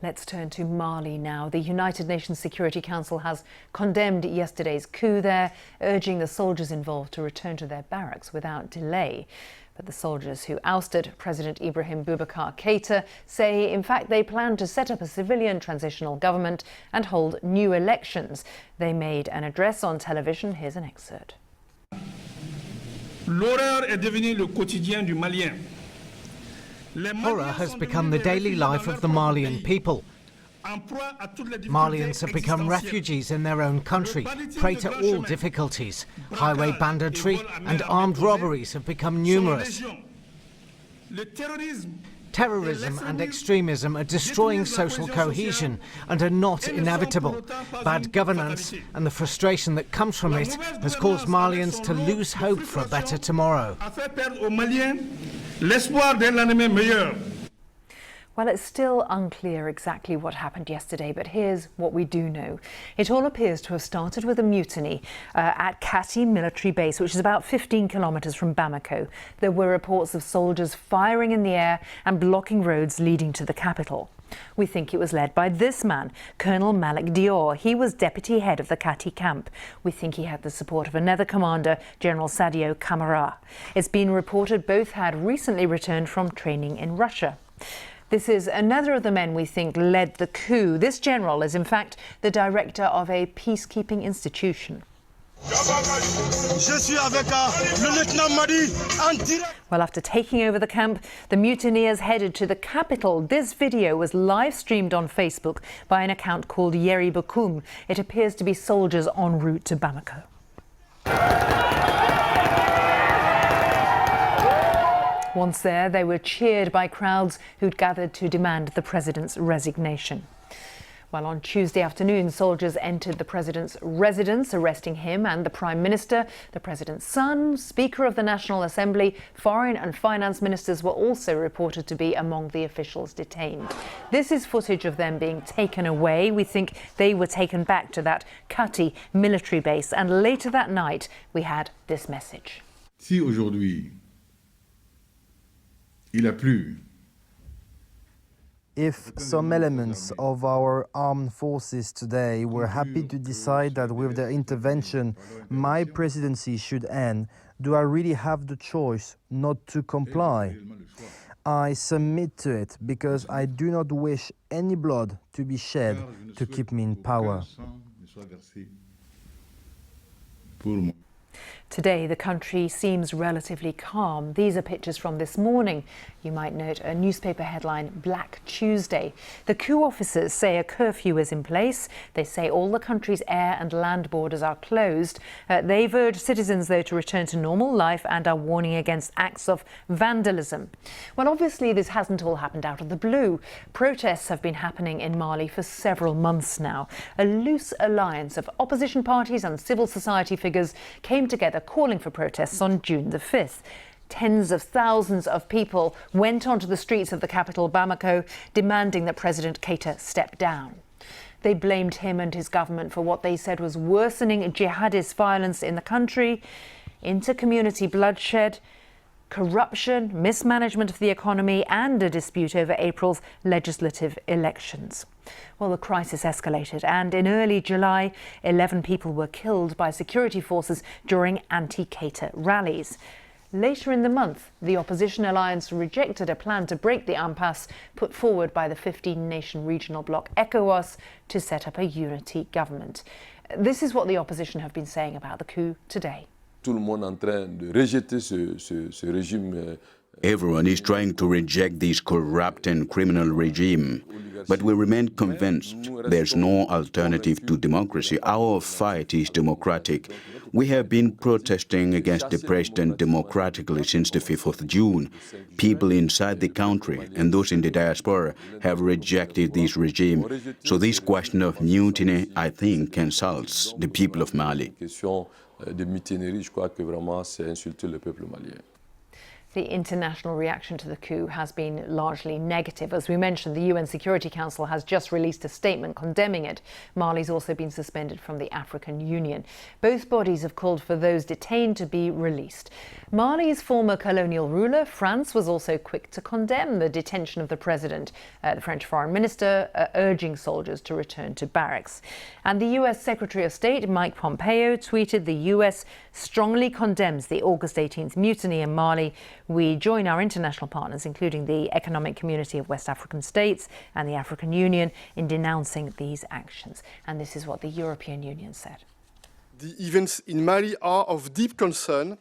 Let's turn to Mali now. The United Nations Security Council has condemned yesterday's coup there, urging the soldiers involved to return to their barracks without delay. But the soldiers who ousted President Ibrahim Boubacar Keïta say, in fact, they plan to set up a civilian transitional government and hold new elections. They made an address on television. Here's an excerpt. L'horreur est devenue le quotidien du Malien. Horror has become the daily life of the Malian people. Malians have become refugees in their own country, prey to all difficulties. Highway banditry and armed robberies have become numerous. Terrorism and extremism are destroying social cohesion and are not inevitable. Bad governance and the frustration that comes from it has caused Malians to lose hope for a better tomorrow. Well, it's still unclear exactly what happened yesterday, but here's what we do know. It all appears to have started with a mutiny at Kati military base, which is about 15 kilometres from Bamako. There were reports of soldiers firing in the air and blocking roads leading to the capital. We think it was led by this man, Colonel Malik Dior. He was deputy head of the Kati camp. We think he had the support of another commander, General Sadio Camara. It's been reported both had recently returned from training in Russia. This is another of the men we think led the coup. This general is, in fact, the director of a peacekeeping institution. Well, after taking over the camp, the mutineers headed to the capital. This video was live streamed on Facebook by an account called Yeri Bokoum. It appears to be soldiers en route to Bamako. Once there, they were cheered by crowds who'd gathered to demand the president's resignation. Well, on Tuesday afternoon, soldiers entered the president's residence, arresting him and the prime minister. The president's son, Speaker of the National Assembly, foreign and finance ministers were also reported to be among the officials detained. This is footage of them being taken away. We think they were taken back to that Kati military base. And later that night, we had this message. Si aujourd'hui, il a plu. If some elements of our armed forces today were happy to decide that with their intervention my presidency should end, do I really have the choice not to comply? I submit to it because I do not wish any blood to be shed to keep me in power. Today, the country seems relatively calm. These are pictures from this morning. You might note a newspaper headline, Black Tuesday. The coup officers say a curfew is in place. They say all the country's air and land borders are closed. They've urged citizens, though, to return to normal life and are warning against acts of vandalism. Well, obviously, this hasn't all happened out of the blue. Protests have been happening in Mali for several months now. A loose alliance of opposition parties and civil society figures came together calling for protests on June the 5th. Tens of thousands of people went onto the streets of the capital, Bamako, demanding that President Keïta step down. They blamed him and his government for what they said was worsening jihadist violence in the country, inter-community bloodshed, corruption, mismanagement of the economy, and a dispute over April's legislative elections. Well, the crisis escalated, and in early July, 11 people were killed by security forces during anti-Keïta rallies. Later in the month, the opposition alliance rejected a plan to break the impasse put forward by the 15-nation regional bloc ECOWAS to set up a unity government. This is what the opposition have been saying about the coup today. Everyone is trying to reject this corrupt and criminal regime, but we remain convinced there's no alternative to democracy. Our fight is democratic. We have been protesting against the president democratically since the 5th of June. People inside the country and those in the diaspora have rejected this regime. So this question of mutiny, I think, insults the people of Mali. The international reaction to the coup has been largely negative. As we mentioned, the UN Security Council has just released a statement condemning it. Mali's also been suspended from the African Union. Both bodies have called for those detained to be released. Mali's former colonial ruler, France, was also quick to condemn the detention of the president. The French foreign minister urging soldiers to return to barracks. And the US Secretary of State, Mike Pompeo, tweeted the US strongly condemns the August 18th mutiny in Mali. We join our international partners, including the Economic Community of West African States and the African Union, in denouncing these actions. And this is what the European Union said. The events in Mali are of deep concern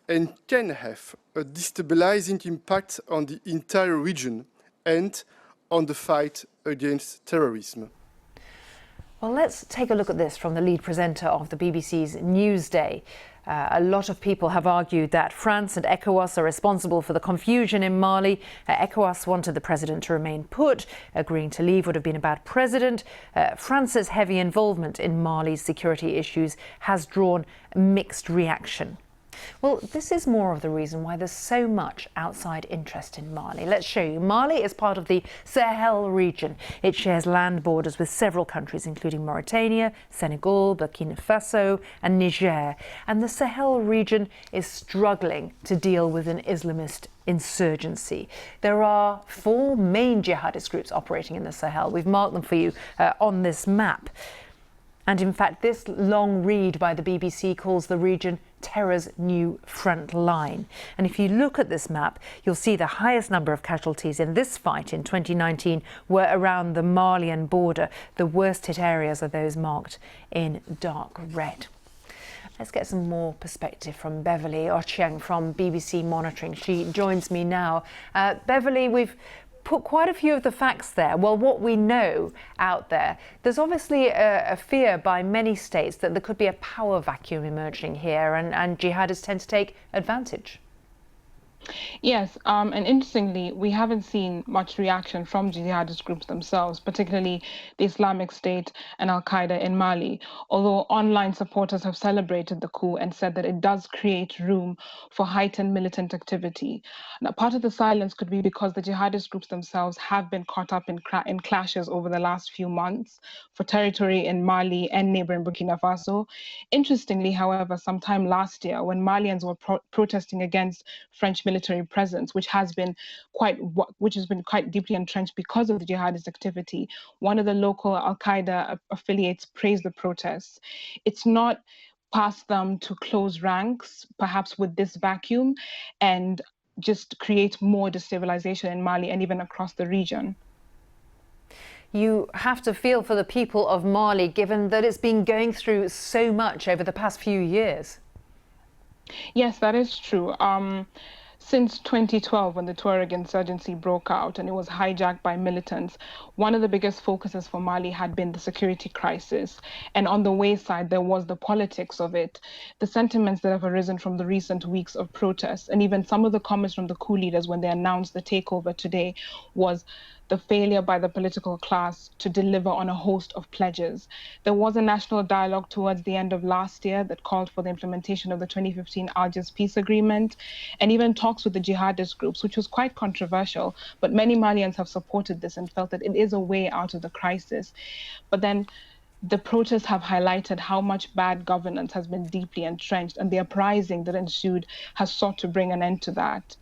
and can have a destabilizing impact on the entire region and on the fight against terrorism. Well, let's take a look at this from the lead presenter of the BBC's Newsday. A lot of people have argued that France and ECOWAS are responsible for the confusion in Mali. ECOWAS wanted the president to remain put. Agreeing to leave would have been a bad precedent. France's heavy involvement in Mali's security issues has drawn mixed reaction. Well, this is more of the reason why there's so much outside interest in Mali. Let's show you. Mali is part of the Sahel region. It shares land borders with several countries, including Mauritania, Senegal, Burkina Faso, and Niger. And the Sahel region is struggling to deal with an Islamist insurgency. There are 4 main jihadist groups operating in the Sahel. We've marked them for you on this map. And in fact, this long read by the BBC calls the region terror's new front line. And if you look at this map, you'll see the highest number of casualties in this fight in 2019 were around the Malian border. The worst hit areas are those marked in dark red. Let's get some more perspective from Beverly Ochieng from BBC Monitoring. She joins me now. Beverly, we've put quite a few of the facts there. Well, what we know out there, there's obviously a fear by many states that there could be a power vacuum emerging here, and jihadists tend to take advantage. Yes, and interestingly, we haven't seen much reaction from jihadist groups themselves, particularly the Islamic State and Al-Qaeda in Mali, although online supporters have celebrated the coup and said that it does create room for heightened militant activity. Now, part of the silence could be because the jihadist groups themselves have been caught up in clashes over the last few months for territory in Mali and neighboring Burkina Faso. Interestingly, however, sometime last year, when Malians were protesting against French military presence, which has been quite deeply entrenched because of the jihadist activity, one of the local Al-Qaeda affiliates praised the protests. It's not past them to close ranks, perhaps with this vacuum, and just create more destabilization in Mali and even across the region. You have to feel for the people of Mali, given that it's been going through so much over the past few years. Yes, that is true. Since 2012, when the Tuareg insurgency broke out and it was hijacked by militants, one of the biggest focuses for Mali had been the security crisis. And on the wayside, there was the politics of it, the sentiments that have arisen from the recent weeks of protests, and even some of the comments from the coup leaders when they announced the takeover today was the failure by the political class to deliver on a host of pledges. There was a national dialogue towards the end of last year that called for the implementation of the 2015 Algiers peace agreement, and even talks with the jihadist groups, which was quite controversial, but many Malians have supported this and felt that it is a way out of the crisis. But then the protests have highlighted how much bad governance has been deeply entrenched, and the uprising that ensued has sought to bring an end to that.